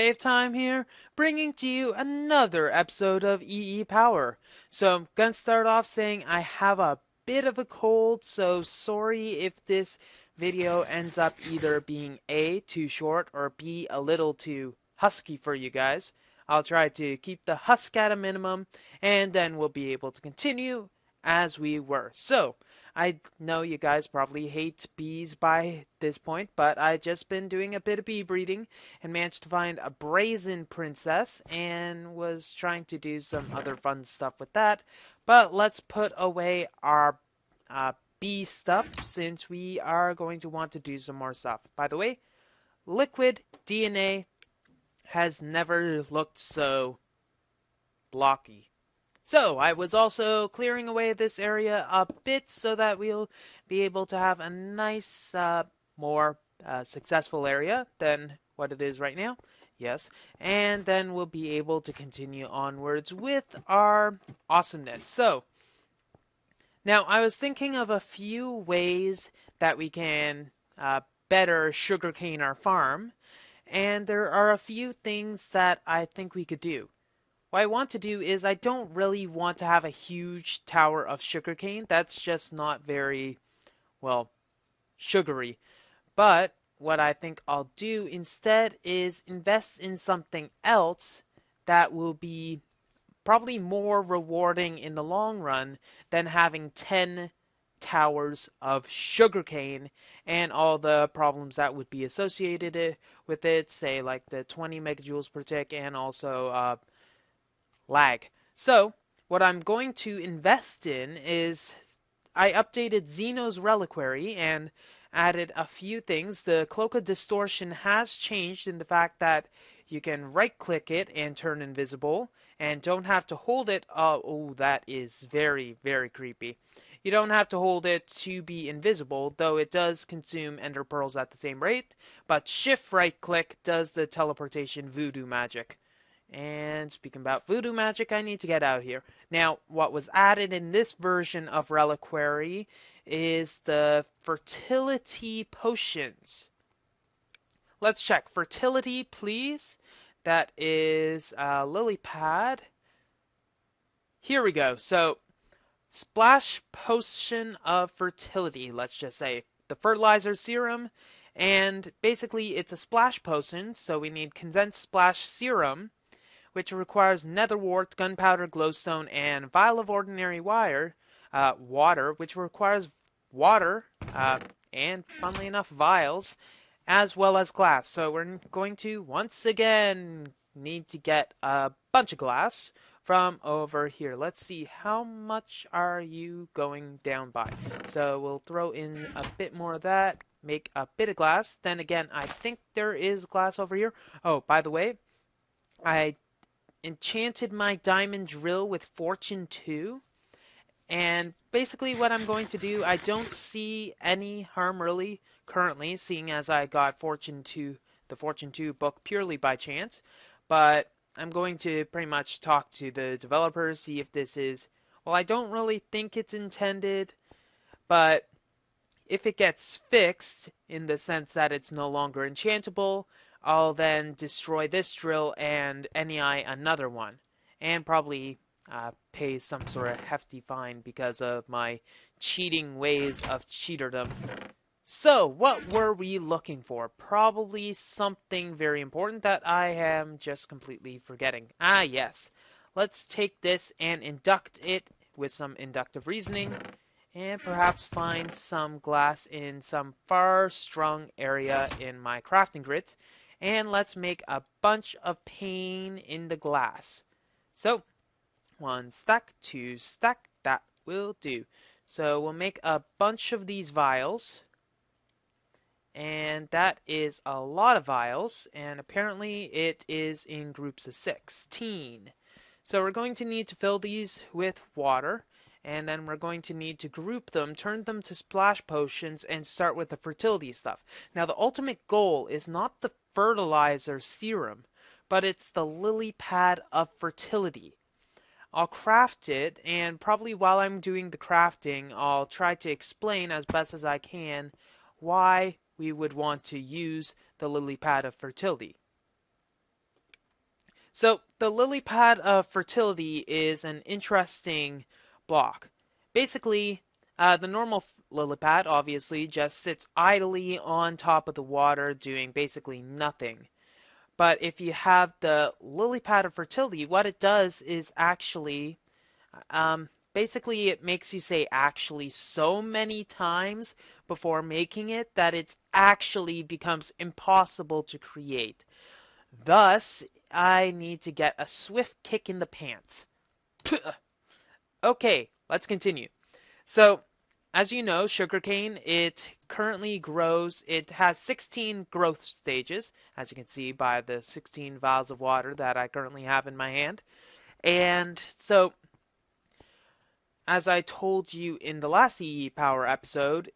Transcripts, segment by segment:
WayofTime here, bringing to you another episode of EEPower. So I'm gonna start off saying I have a bit of a cold, so sorry if this video ends up either being A, too short, or B, a little too husky for you guys. I'll try to keep the husk at a minimum, and then we'll be able to continue as we were. So, I know you guys probably hate bees by this point, but I just been doing a bit of bee breeding and managed to find a brazen princess and was trying to do some other fun stuff with that. But let's put away our bee stuff since we are going to want to do some more stuff. By the way, liquid DNA has never looked so blocky. So, I was also clearing away this area a bit so that we'll be able to have a nice, more successful area than what it is right now. Yes, and then we'll be able to continue onwards with our awesomeness. So, now I was thinking of a few ways that we can better sugarcane our farm, and there are a few things that I think we could do. What I want to do is I don't really want to have a huge tower of sugarcane. That's just not very, well, sugary. But what I think I'll do instead is invest in something else that will be probably more rewarding in the long run than having 10 towers of sugarcane and all the problems that would be associated with it, say like the 20 megajoules per tick and also lag. So, what I'm going to invest in is I updated Xeno's reliquary and added a few things. The Cloak of Distortion has changed in the fact that you can right click it and turn invisible and don't have to hold it. Oh, that is very, very creepy. You don't have to hold it to be invisible, though it does consume ender pearls at the same rate, but shift right click does the teleportation voodoo magic. And speaking about voodoo magic, I need to get out of here. Now, what was added in this version of Reliquary is the fertility potions. Let's check. Fertility, please. That is lily pad. Here we go. So, splash potion of fertility, let's just say. The fertilizer serum. And basically, it's a splash potion, so we need condensed splash serum, which requires netherwort, gunpowder, glowstone, and vial of ordinary water, which requires water, and funnily enough, vials, as well as glass. So we're going to, once again, need to get a bunch of glass from over here. Let's see, how much are you going down by? So we'll throw in a bit more of that, make a bit of glass. Then again, I think there is glass over here. Oh, by the way, I enchanted my diamond drill with Fortune 2, and basically what I'm going to do, I don't see any harm really currently, seeing as I got the Fortune 2 book purely by chance, but I'm going to pretty much talk to the developers, see if this is, well, I don't really think it's intended, but if it gets fixed in the sense that it's no longer enchantable, I'll then destroy this drill and NEI another one. And probably pay some sort of hefty fine because of my cheating ways of cheaterdom. So, what were we looking for? Probably something very important that I am just completely forgetting. Ah, yes. Let's take this and induct it with some inductive reasoning, and perhaps find some glass in some far strung area in my crafting grid. And let's make a bunch of pane in the glass. So, 1 stack, 2 stack, that will do. So we'll make a bunch of these vials. And that is a lot of vials. And apparently it is in groups of 16. So we're going to need to fill these with water. And then we're going to need to group them, turn them to splash potions, and start with the fertility stuff. Now, the ultimate goal is not the fertilizer serum, but it's the lily pad of fertility. I'll craft it, and probably while I'm doing the crafting, I'll try to explain as best as I can why we would want to use the lily pad of fertility. So the lily pad of fertility is an interesting block. Basically, the normal lily pad obviously just sits idly on top of the water doing basically nothing. But if you have the lily pad of fertility, what it does is actually, basically it makes you say actually so many times before making it that it actually becomes impossible to create. Thus, I need to get a swift kick in the pants. Okay, let's continue. So, as you know, sugarcane, it currently grows, it has 16 growth stages, as you can see by the 16 vials of water that I currently have in my hand. And so, as I told you in the last EEPower episode,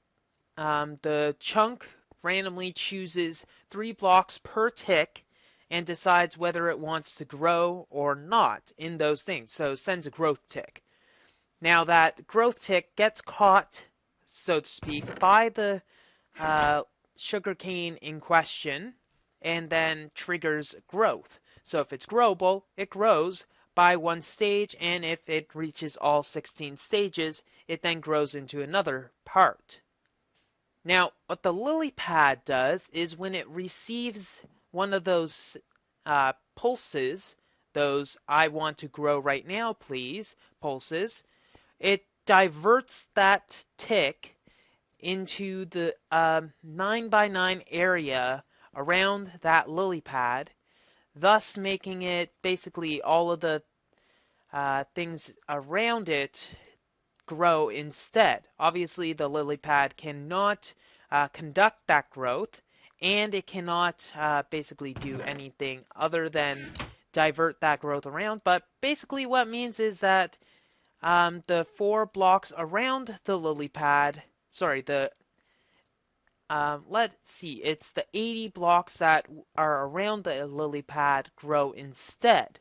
the chunk randomly chooses 3 blocks per tick and decides whether it wants to grow or not in those things. So sends a growth tick. Now that growth tick gets caught, so to speak, by the sugarcane in question and then triggers growth. So if it's growable, it grows by 1 stage, and if it reaches all 16 stages, it then grows into another part. Now, what the lily pad does is when it receives one of those pulses, those "I want to grow right now, please" pulses, it diverts that tick into the 9x9 area around that lily pad, thus making it basically all of the things around it grow instead. Obviously, the lily pad cannot conduct that growth, and it cannot basically do anything other than divert that growth around. But basically, what it means is that the 4 blocks around the lily pad, sorry, the let's see, it's the 80 blocks that are around the lily pad grow instead,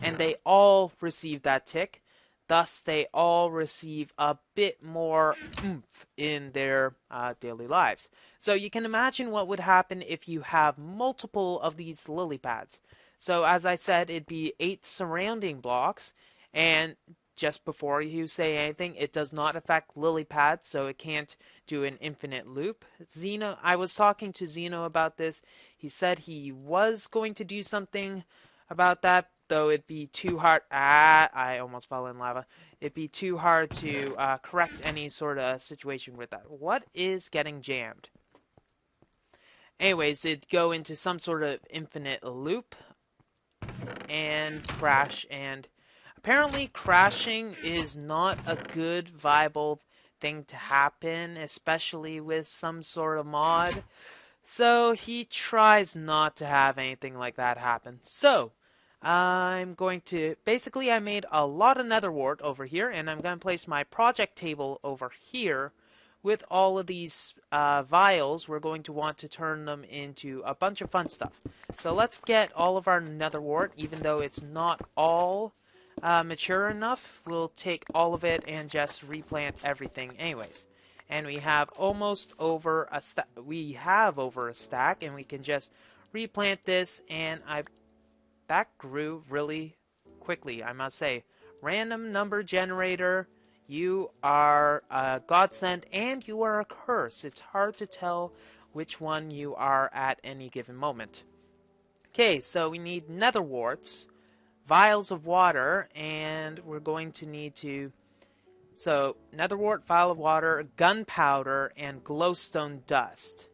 and they all receive that tick. Thus, they all receive a bit more oomph in their daily lives. So you can imagine what would happen if you have multiple of these lily pads. So as I said, it'd be 8 surrounding blocks, and just before you say anything, it does not affect lily pads, so it can't do an infinite loop. Zeno, I was talking to Zeno about this. He said he was going to do something about that, though it'd be too hard. I almost fell in lava. It'd be too hard to correct any sort of situation with that. What is getting jammed? Anyways, it'd go into some sort of infinite loop and crash, and apparently crashing is not a good viable thing to happen, especially with some sort of mod. So he tries not to have anything like that happen. So I'm going to, basically I made a lot of nether wart over here, and I'm going to place my project table over here with all of these vials. We're going to want to turn them into a bunch of fun stuff. So let's get all of our nether wart, even though it's not all mature enough. We'll take all of it and just replant everything anyways. And we have almost over a stack. We have over a stack, and we can just replant this, and that grew really quickly, I must say. Random number generator, you are a godsend and you are a curse. It's hard to tell which one you are at any given moment. Okay, so we need nether warts, vials of water, and we're going to need to... So, nether wart, vial of water, gunpowder, and glowstone dust.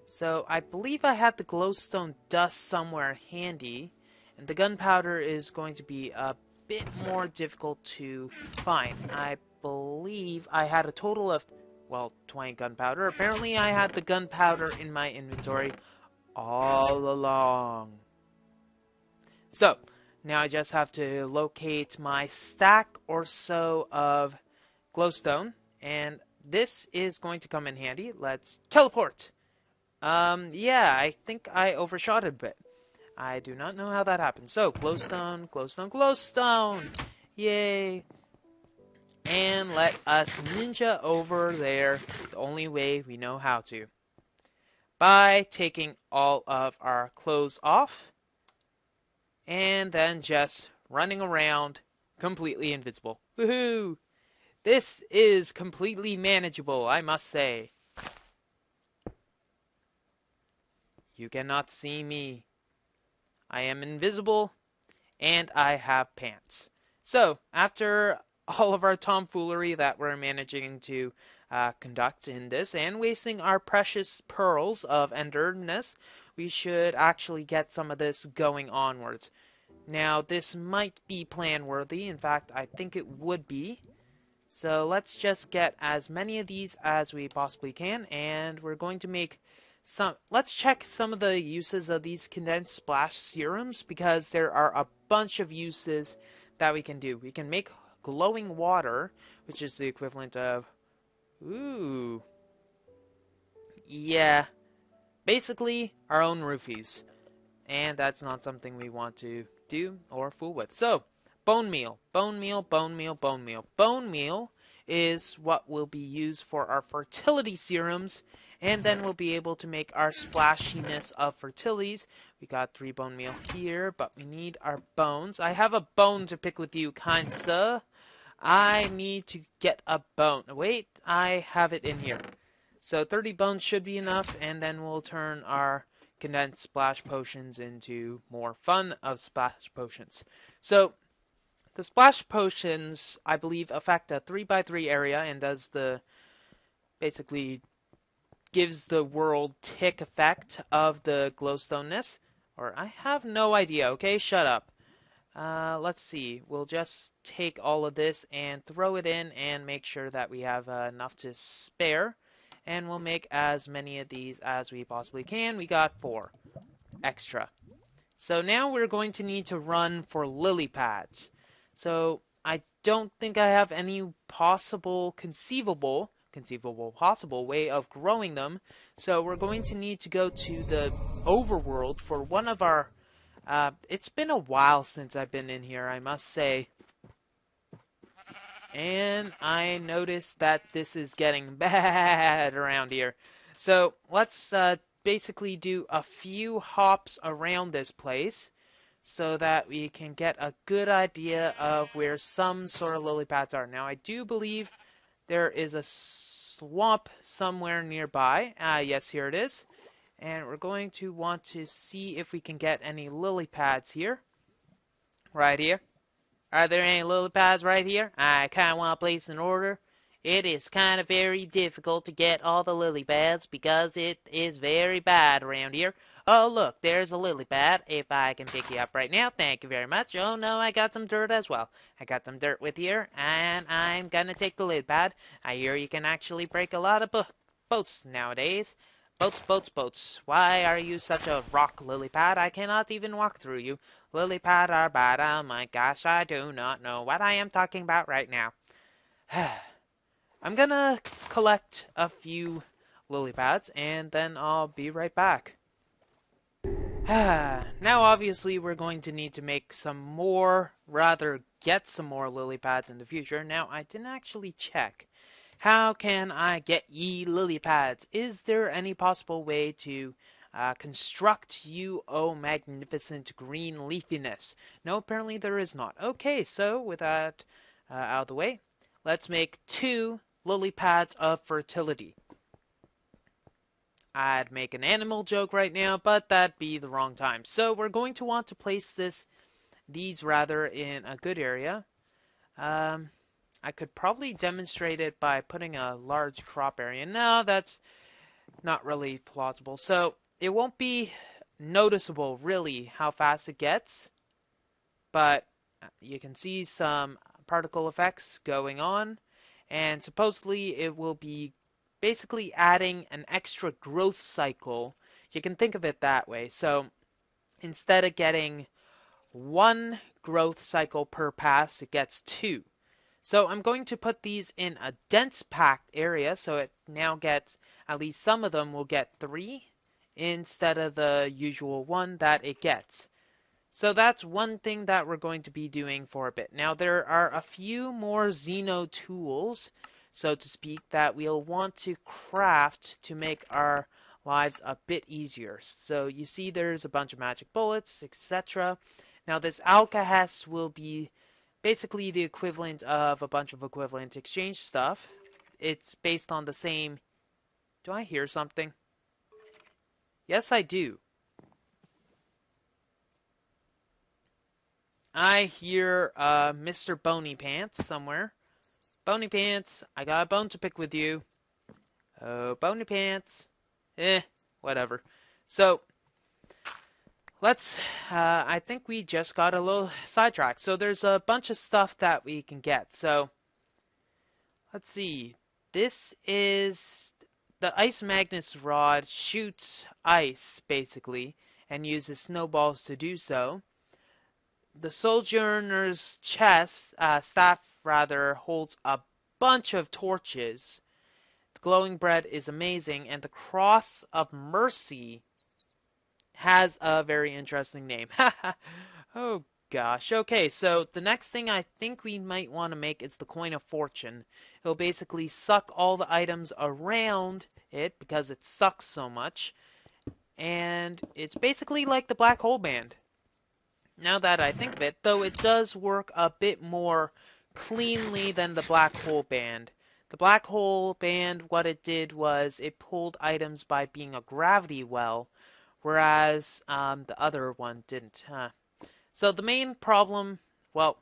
So, I believe I had the glowstone dust somewhere handy, and the gunpowder is going to be a bit more difficult to find. I believe I had a total of, well, 20 gunpowder. Apparently I had the gunpowder in my inventory all along. So, now I just have to locate my stack or so of glowstone, and this is going to come in handy. Let's teleport! Yeah, I think I overshot a bit. I do not know how that happened. So, glowstone, glowstone, glowstone! Yay! And let us ninja over there the only way we know how to. By taking all of our clothes off. and then just running around completely invisible. Woohoo! This is completely manageable, I must say. You cannot see me. I am invisible, and I have pants. So, after all of our tomfoolery that we're managing to conduct in this, and wasting our precious pearls of enderness, we should actually get some of this going onwards. Now, this might be plan worthy. In fact, I think it would be. So let's just get as many of these as we possibly can, and we're going to make some. Let's check some of the uses of these condensed splash serums, because there are a bunch of uses that we can do. We can make glowing water, which is the equivalent of, ooh, yeah, basically our own roofies. And that's not something we want to do or fool with. So, bone meal, bone meal, bone meal, bone meal. Bone meal is what will be used for our fertility serums, and then we'll be able to make our splashiness of fertilities. We got 3 bone meal here, but we need our bones. I have a bone to pick with you, kind sir. I need to get a bone. Wait, I have it in here. So 30 bones should be enough, and then we'll turn our condensed splash potions into more fun of splash potions. So the splash potions, I believe, affect a 3x3 area and does the basically gives the world tick effect of the glowstoneness. Or I have no idea. Okay, shut up. Let's see. We'll just take all of this and throw it in and make sure that we have enough to spare. And we'll make as many of these as we possibly can. We got 4 extra. So now we're going to need to run for lily pads. So I don't think I have any possible conceivable possible way of growing them. So we're going to need to go to the overworld for one of our it's been a while since I've been in here, I must say. And I noticed that this is getting bad around here. So let's basically do a few hops around this place so that we can get a good idea of where some sort of lily pads are. Now, I do believe there is a swamp somewhere nearby. Yes, here it is. And we're going to want to see if we can get any lily pads here. Right here. Are there any lily pads right here? I kind of want to place an order. It is kind of very difficult to get all the lily pads because it is very bad around here. Oh, look, there's a lily pad. If I can pick you up right now, thank you very much. Oh, no, I got some dirt as well. I got some dirt with here, and I'm going to take the lily pad. I hear you can actually break a lot of boats nowadays. Boats, boats, boats. Why are you such a rock lily pad? I cannot even walk through you. Lily pad are bad. Oh my gosh, I do not know what I am talking about right now. I'm gonna collect a few lily pads and then I'll be right back. Now obviously we're going to need to make some more, rather get some more lily pads in the future. Now I didn't actually check. How can I get ye lily pads? Is there any possible way to construct you, oh magnificent green leafiness? No, apparently there is not. Okay, so with that out of the way, let's make 2 lily pads of fertility. I'd make an animal joke right now, but that'd be the wrong time. So we're going to want to place these rather in a good area. I could probably demonstrate it by putting a large crop area. No, that's not really plausible. So it won't be noticeable really how fast it gets, but you can see some particle effects going on, and supposedly it will be basically adding an extra growth cycle. You can think of it that way. So instead of getting 1 growth cycle per pass, it gets 2. So I'm going to put these in a dense packed area, so it now gets, at least some of them will get 3 instead of the usual 1 that it gets. So that's one thing that we're going to be doing for a bit. Now there are a few more Xeno tools, so to speak, that we'll want to craft to make our lives a bit easier. So you see there's a bunch of magic bullets, etc. Now this alkahest will be basically the equivalent of a bunch of equivalent exchange stuff. It's based on the same... Do I hear something? Yes, I do. I hear Mr. Bony Pants somewhere. Bony Pants, I got a bone to pick with you. Oh, Bony Pants. Whatever. So, let's... I think we just got a little sidetracked. So there's a bunch of stuff that we can get. So, let's see. This is... The ice magnus rod shoots ice, basically, and uses snowballs to do so. The sojourner's staff holds a bunch of torches. The glowing bread is amazing, and the cross of mercy has a very interesting name. Oh gosh. Okay, so the next thing I think we might want to make is the coin of fortune. It'll basically suck all the items around it because it sucks so much. And it's basically like the black hole band. Now that I think of it, though it does work a bit more cleanly than the black hole band. The black hole band, what it did was it pulled items by being a gravity well, whereas the other one didn't. So the main problem, well,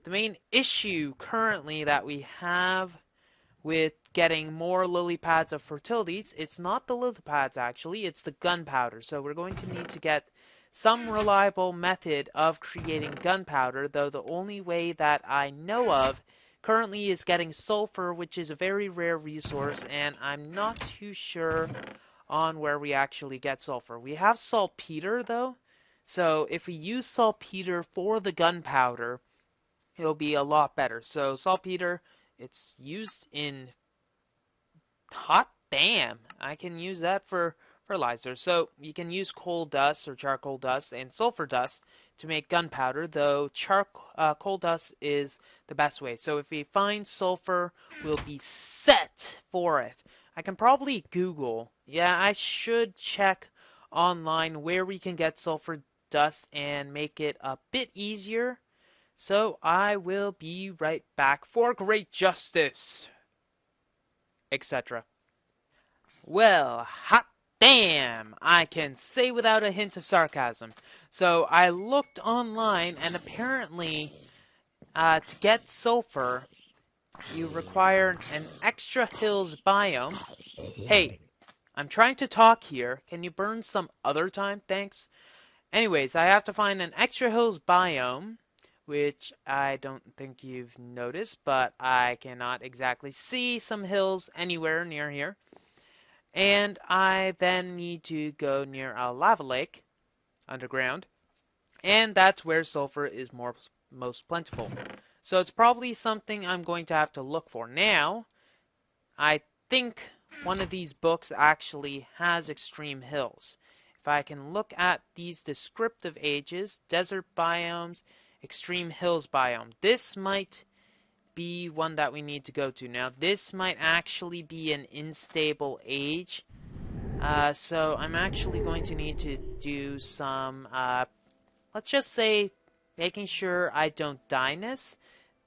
the main issue currently that we have with getting more lily pads of fertility, it's not the lily pads actually, it's the gunpowder. So we're going to need to get some reliable method of creating gunpowder, though the only way that I know of currently is getting sulfur, which is a very rare resource, and I'm not too sure on where we actually get sulfur. We have saltpeter though, so if we use saltpeter for the gunpowder, it'll be a lot better. So saltpeter, it's used in... Hot damn! I can use that for fertilizer. So you can use coal dust or charcoal dust and sulfur dust to make gunpowder, though coal dust is the best way. So if we find sulfur, we'll be set for it. I can probably Google. Yeah, I should check online where we can get sulfur dust and make it a bit easier. So I will be right back for great justice, etc. Well, hot damn, I can say without a hint of sarcasm. So I looked online, and apparently to get sulfur, you require an extra hills biome. Hey, I'm trying to talk here. Can you burn some other time? Thanks. Anyways, I have to find an extra hills biome, which I don't think you've noticed, but I cannot exactly see some hills anywhere near here. And I then need to go near a lava lake underground, and that's where sulfur is most plentiful. So it's probably something I'm going to have to look for. Now, I think one of these books actually has extreme hills. If I can look at these descriptive ages, desert biomes, extreme hills biome, this might be one that we need to go to. Now, this might actually be an unstable age. So I'm actually going to need to do some, let's just say, making sure I don't die this.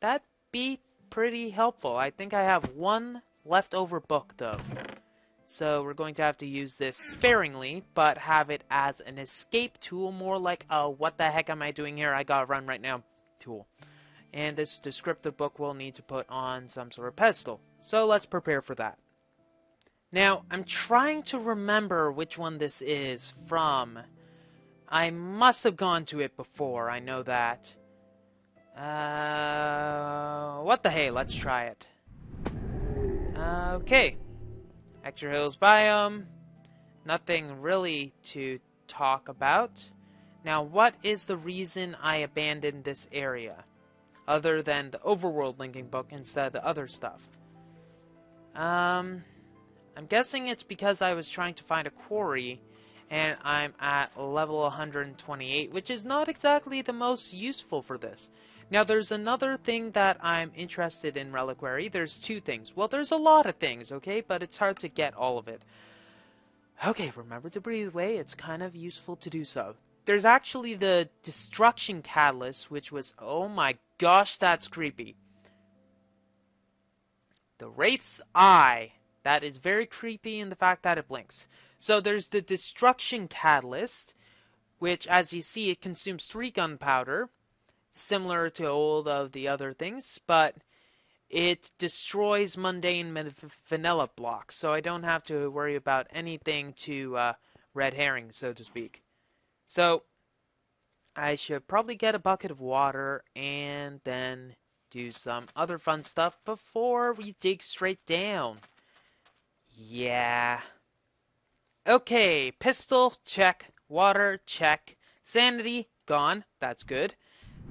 That'd be pretty helpful. I think I have one leftover book, though. So we're going to have to use this sparingly, but have it as an escape tool, more like a what the heck am I doing here, I gotta run right now tool. And this descriptive book will need to put on some sort of pedestal. So let's prepare for that. Now, I'm trying to remember which one this is from. I must have gone to it before, I know that. What the hey, let's try it. Okay. Extra Hills biome. Nothing really to talk about. Now, what is the reason I abandoned this area? Other than the overworld linking book instead of the other stuff. I'm guessing it's because I was trying to find a quarry, and I'm at level 128, which is not exactly the most useful for this. Now, there's another thing that I'm interested in Reliquary. There's two things. Well, there's a lot of things, okay? But it's hard to get all of it. Okay, remember to breathe away. It's kind of useful to do so. there's actually the destruction catalyst, which was, oh my gosh, that's creepy. The Wraith's Eye. That is very creepy in the fact that it blinks. So there's the destruction catalyst, which, as you see, it consumes 3 gunpowder, similar to all of the other things, but it destroys mundane vanilla blocks, so I don't have to worry about anything too red herring, so to speak. So I should probably get a bucket of water and then do some other fun stuff before we dig straight down. Yeah. Okay, pistol, check. Water, check. Sanity, gone. That's good.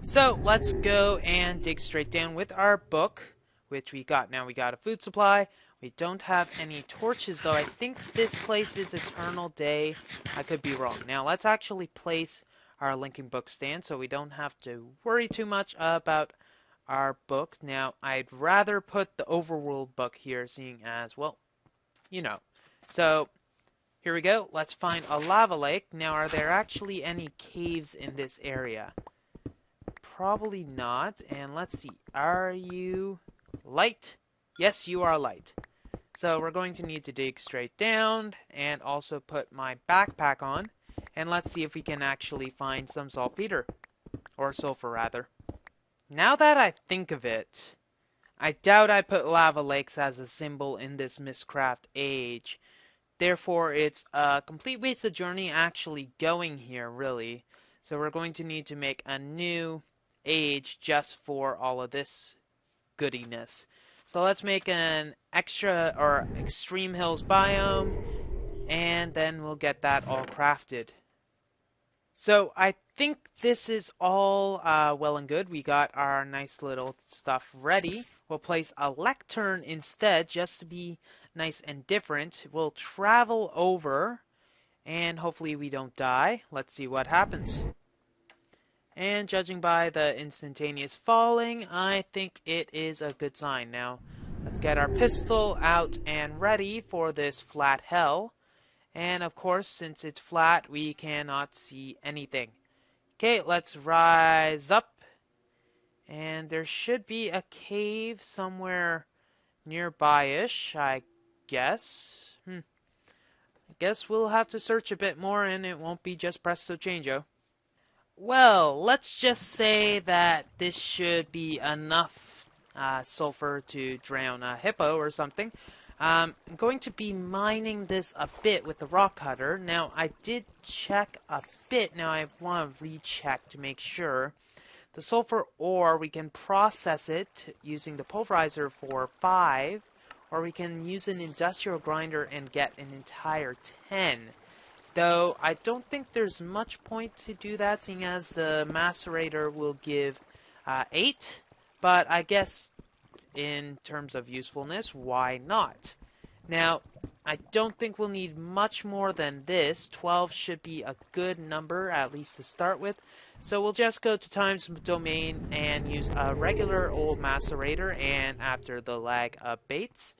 So let's go and dig straight down with our book, which we got. Now we got a food supply. We don't have any torches, though. I think this place is Eternal Day. I could be wrong. Now let's actually place our linking book stand so we don't have to worry too much about our book. Now I'd rather put the overworld book here, seeing as, well, you know. So here we go. Let's find a lava lake. Now, are there actually any caves in this area? Probably not. And let's see. Are you light? Yes, you are light. So we're going to need to dig straight down and also put my backpack on. And let's see if we can actually find some saltpeter. Or sulfur, rather. Now that I think of it, I doubt I put lava lakes as a symbol in this Mistcraft age. Therefore, it's a complete waste of journey actually going here, really. So we're going to need to make a new age just for all of this goodiness. So let's make an extra or extreme hills biome, and then we'll get that all crafted. So I think this is all well and good. We got our nice little stuff ready. We'll place a lectern instead, just to be nice and different. We'll travel over, and hopefully we don't die. Let's see what happens. And judging by the instantaneous falling, I think it is a good sign. Now, let's get our pistol out and ready for this flat hell. And of course, since it's flat, we cannot see anything. Okay, let's rise up. And there should be a cave somewhere nearby-ish, I guess. I guess we'll have to search a bit more, and it won't be just presto changeo. Well, let's just say that this should be enough sulfur to drown a hippo or something. I'm going to be mining this a bit with the rock cutter. Now, I did check a bit. Now, I want to recheck to make sure. The sulfur ore, we can process it using the pulverizer for 5, or we can use an industrial grinder and get an entire 10. Though, I don't think there's much point to do that, seeing as the macerator will give 8. But I guess in terms of usefulness, why not? Now, I don't think we'll need much more than this. 12 should be a good number, at least to start with. So we'll just go to Times Domain and use a regular old macerator, and after the lag abates,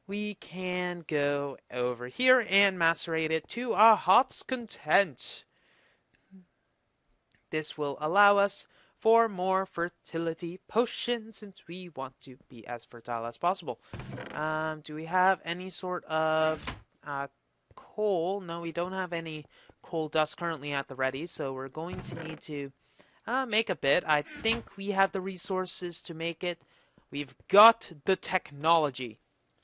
we can go over here and macerate it to our heart's content. This will allow us for more fertility potions, since we want to be as fertile as possible. Do we have any sort of coal? No, we don't have any coal dust currently at the ready, so we're going to need to make a bit. I think we have the resources to make it. We've got the technology.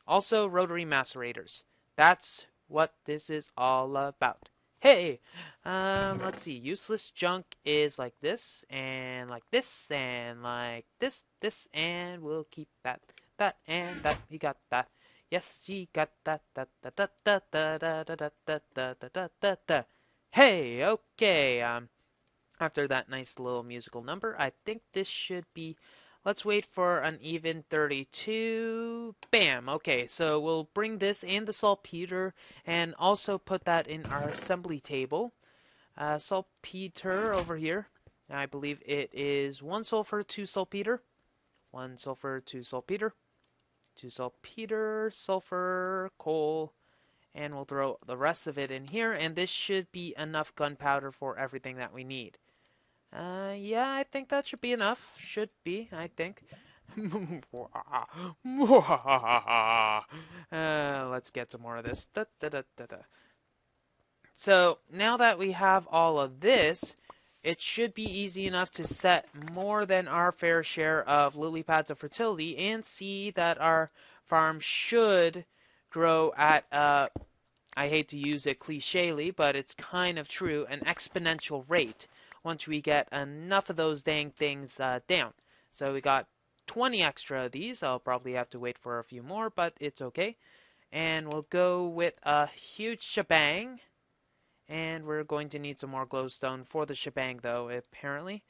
Also, rotary macerators. That's what this is all about. Hey! Let's see. Useless junk is like this, and like this, and like this, and we'll keep that, and that. You got that. Yes, you got that, Hey! Okay, after that nice little musical number, I think this should be... Let's wait for an even 32. Bam! Okay, so we'll bring this and the saltpeter and also put that in our assembly table. Saltpeter over here. I believe it is 1 sulfur, 2 saltpeter. 1 sulfur, 2 saltpeter. 2 saltpeter, sulfur, coal, And we'll throw the rest of it in here, and this should be enough gunpowder for everything that we need. Yeah, I think that should be enough. Should be, I think. Let's get some more of this. Da, da, da, da, da. So now that we have all of this, it should be easy enough to set more than our fair share of lily pads of fertility and see that our farm should grow at, I hate to use it clichely, but it's kind of true, an exponential rate once we get enough of those dang things down. So we got 20 extra of these. I'll probably have to wait for a few more, but it's okay. And we'll go with a huge shebang. And we're going to need some more glowstone for the shebang, though, apparently.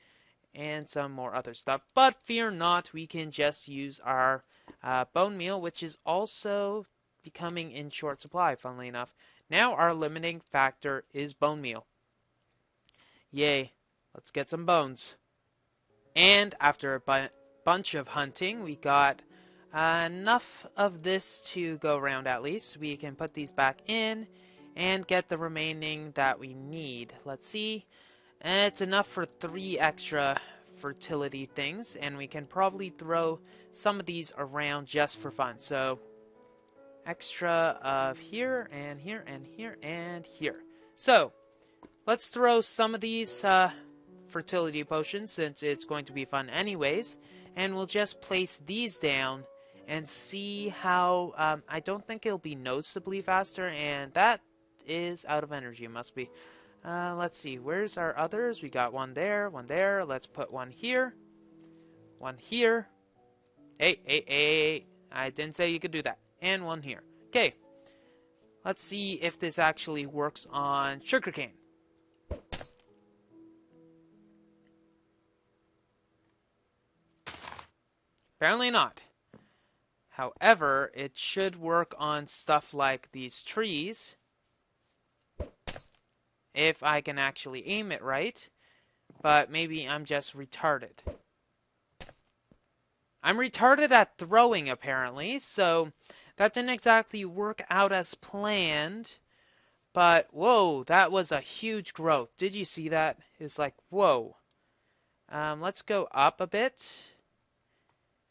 And some more other stuff. But fear not, we can just use our bone meal, which is also becoming in short supply, funnily enough. Now our limiting factor is bone meal. Yay. Let's get some bones. And after a bunch of hunting, we got enough of this to go around at least. We can put these back in and get the remaining that we need. Let's see. It's enough for 3 extra fertility things, and we can probably throw some of these around just for fun. So, extra of here, and here, and here, and here. So, let's throw some of these fertility potions, since it's going to be fun anyways, and we'll just place these down and see how, I don't think it'll be noticeably faster, and that is out of energy, must be. Let's see, where's our others? We got one there, one there. Let's put one here, one here. Hey, I didn't say you could do that. And one here. Okay, let's see if this actually works on sugarcane. Apparently not. However, it should work on stuff like these trees, if I can actually aim it right, but maybe I'm just retarded. I'm retarded at throwing, apparently, so that didn't exactly work out as planned, but whoa, that was a huge growth. Did you see that? It's like, whoa. Let's go up a bit,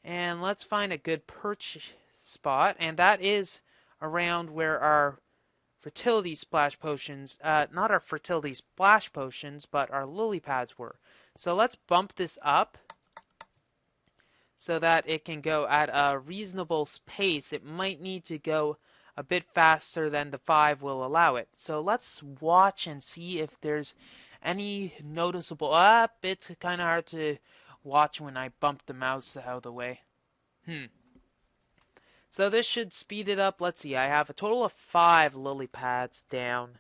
and let's find a good perch spot, and that is around where our fertility splash potions, not our fertility splash potions, but our lily pads were. So let's bump this up so that it can go at a reasonable pace. It might need to go a bit faster than the 5 will allow it. So let's watch and see if there's any noticeable... it's kind of hard to watch when I bump the mouse out of the way. So this should speed it up. Let's see, I have a total of 5 lily pads down.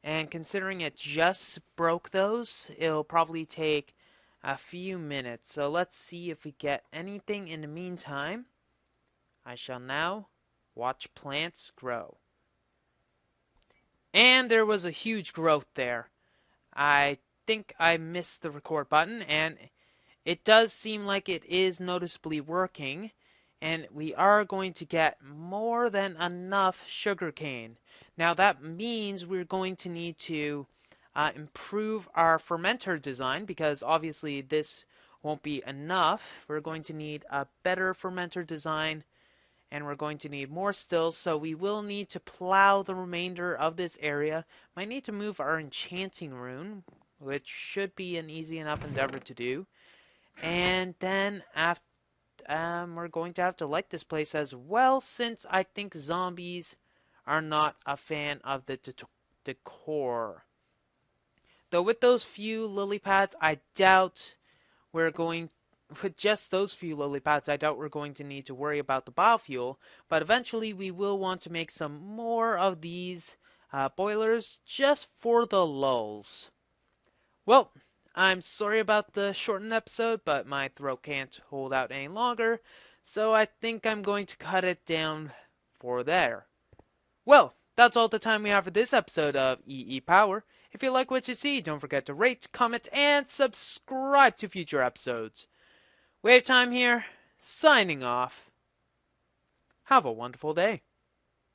And considering it just broke those, it'll probably take a few minutes. So let's see if we get anything in the meantime. I shall now watch plants grow. And there was a huge growth there. I think I missed the record button, and it does seem like it is noticeably working. And we are going to get more than enough sugarcane. Now that means we're going to need to improve our fermenter design, because obviously this won't be enough. We're going to need a better fermenter design, and we're going to need more still, so we will need to plow the remainder of this area. Might need to move our enchanting rune, which should be an easy enough endeavor to do. And then after we're going to have to light this place as well, since I think zombies are not a fan of the decor. Though with those few lily pads, I doubt we're going... With just those few lily pads, I doubt we're going to need to worry about the biofuel. But eventually we will want to make some more of these boilers just for the lulz. Well, I'm sorry about the shortened episode, but my throat can't hold out any longer, so I think I'm going to cut it down for there. Well, that's all the time we have for this episode of EEPower. If you like what you see, don't forget to rate, comment, and subscribe to future episodes. WayofTime here, signing off. Have a wonderful day.